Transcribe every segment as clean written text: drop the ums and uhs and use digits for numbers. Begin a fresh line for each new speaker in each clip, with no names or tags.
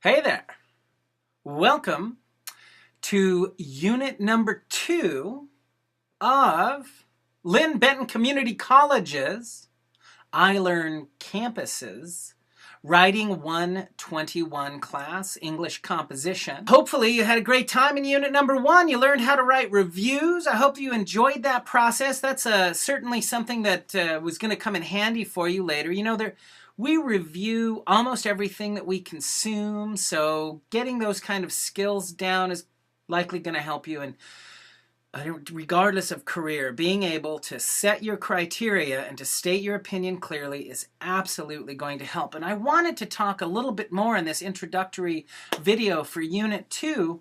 Hey there. Welcome to unit number 2 of Lynn Benton Community College's iLearn Campuses Writing 121 class, English Composition. Hopefully you had a great time in unit number 1. You learned how to write reviews. I hope you enjoyed that process. That's certainly something that was going to come in handy for you later. You know, we review almost everything that we consume, so getting those kind of skills down is likely going to help you. And regardless of career, being able to set your criteria and to state your opinion clearly is absolutely going to help. And I wanted to talk a little bit more in this introductory video for Unit 2.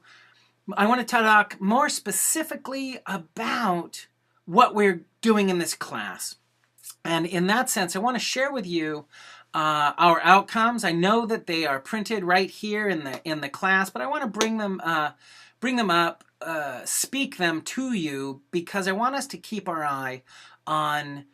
I want to talk more specifically about what we're doing in this class. And in that sense, I want to share with you our outcomes. I know that they are printed right here in the class, but I want to bring them up, speak them to you, because I want us to keep our eye on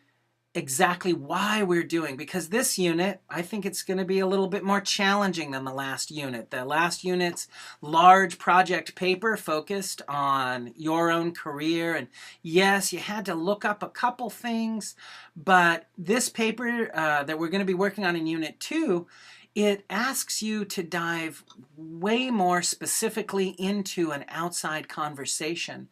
exactly why we're doing, because this unit, I think it's going to be a little bit more challenging than the last unit. The last unit's large project paper focused on your own career, and yes, you had to look up a couple things, but this paper that we're going to be working on in unit 2, it asks you to dive way more specifically into an outside conversation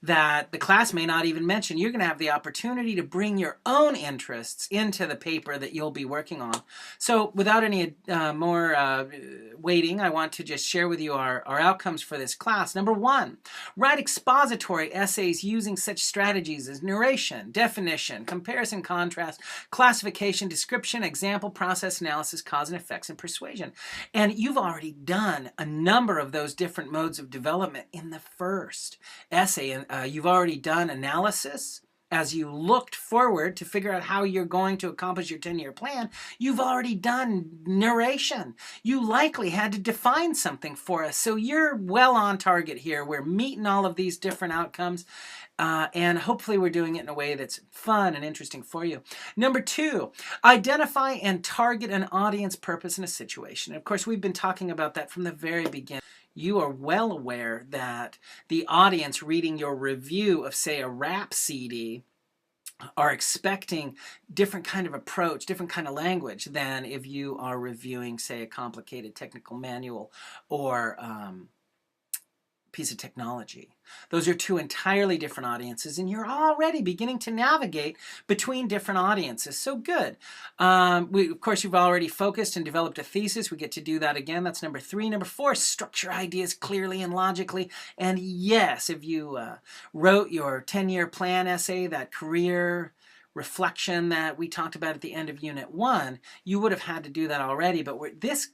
that the class may not even mention. You're going to have the opportunity to bring your own interests into the paper that you'll be working on. So without any more waiting, I want to just share with you our outcomes for this class. Number 1, write expository essays using such strategies as narration, definition, comparison, contrast, classification, description, example, process, analysis, cause and effects, and persuasion. And you've already done a number of those different modes of development in the first essay. And you've already done analysis. As you looked forward to figure out how you're going to accomplish your 10-year plan, you've already done narration. You likely had to define something for us. So you're well on target here. We're meeting all of these different outcomes. And hopefully we're doing it in a way that's fun and interesting for you. Number 2, identify and target an audience purpose in a situation. Of course, we've been talking about that from the very beginning. You are well aware that the audience reading your review of, say, a rap CD are expecting different kind of approach, different kind of language than if you are reviewing, say, a complicated technical manual or piece of technology. Those are two entirely different audiences, and you're already beginning to navigate between different audiences. So good. Of course, you've already focused and developed a thesis. We get to do that again. That's number 3. Number 4, structure ideas clearly and logically. And yes, if you wrote your 10-year plan essay, that career reflection that we talked about at the end of Unit 1, you would have had to do that already. But this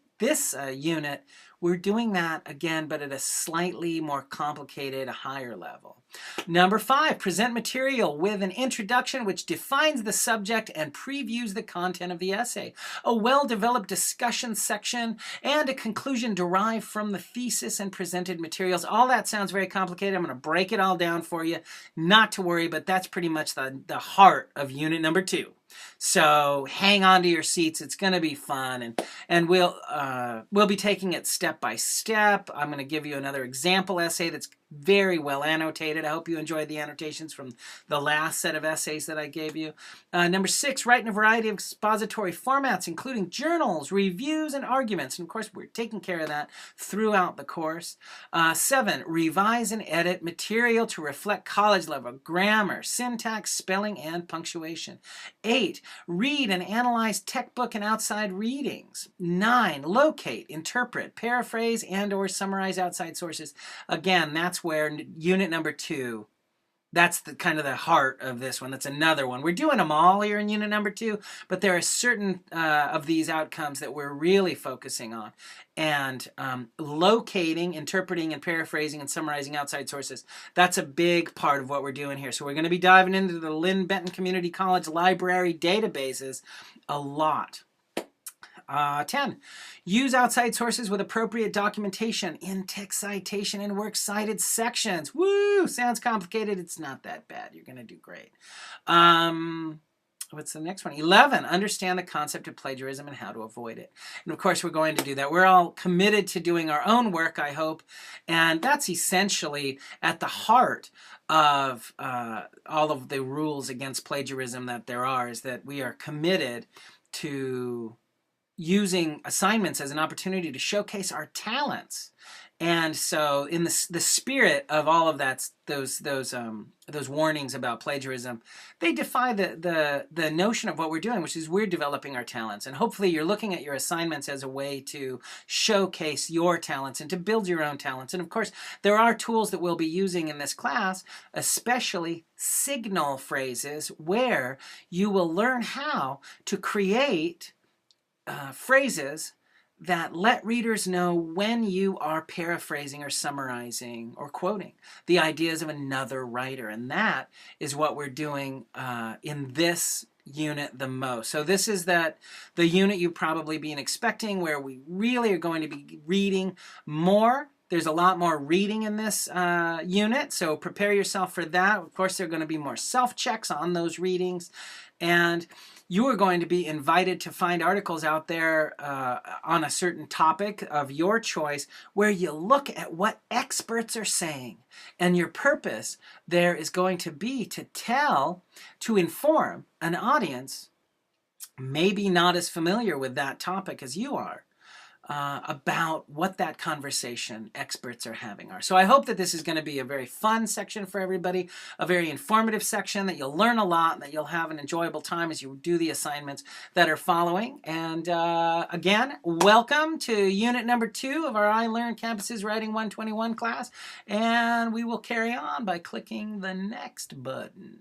unit, we're doing that again, but at a slightly more complicated, higher level. Number 5, present material with an introduction which defines the subject and previews the content of the essay. A well-developed discussion section and a conclusion derived from the thesis and presented materials. All that sounds very complicated. I'm going to break it all down for you. Not to worry, but that's pretty much the heart of unit number 2. So hang on to your seats. It's going to be fun, and we'll be taking it step by step. I'm going to give you another example essay that's very well annotated. I hope you enjoyed the annotations from the last set of essays that I gave you. Number 6, write in a variety of expository formats, including journals, reviews, and arguments. And of course, we're taking care of that throughout the course. 7, revise and edit material to reflect college level grammar, syntax, spelling, and punctuation. 8, read and analyze textbook and outside readings. 9, locate, interpret, paraphrase, and or summarize outside sources. Again, that's where unit number 2, that's the kind of the heart of this one. That's another one. We're doing them all here in unit number 2, but there are certain of these outcomes that we're really focusing on. And locating, interpreting, and paraphrasing and summarizing outside sources, that's a big part of what we're doing here. So we're going to be diving into the Lynn Benton Community College library databases a lot. 10, use outside sources with appropriate documentation in text citation and works cited sections. Woo! Sounds complicated. It's not that bad. You're going to do great. what's the next one? 11, understand the concept of plagiarism and how to avoid it. And of course, we're going to do that. We're all committed to doing our own work, I hope. And that's essentially at the heart of all of the rules against plagiarism that there are, is that we are committed to using assignments as an opportunity to showcase our talents. And so in the spirit of all of that, those warnings about plagiarism, they defy the notion of what we're doing, which is we're developing our talents. And hopefully you're looking at your assignments as a way to showcase your talents and to build your own talents. And of course, there are tools that we'll be using in this class, especially signal phrases, where you will learn how to create phrases that let readers know when you are paraphrasing or summarizing or quoting the ideas of another writer. And that is what we're doing in this unit the most. So this is the unit you've probably been expecting, where we really are going to be reading more. There's a lot more reading in this unit, so prepare yourself for that. Of course, there are going to be more self-checks on those readings, and you are going to be invited to find articles out there on a certain topic of your choice where you look at what experts are saying. And your purpose there is going to be to inform an audience maybe not as familiar with that topic as you are, about what that conversation experts are having are. So I hope that this is going to be a very fun section for everybody, a very informative section, that you'll learn a lot, and that you'll have an enjoyable time as you do the assignments that are following. And again, welcome to unit number 2 of our iLearn Campuses Writing 121 class. And we will carry on by clicking the next button.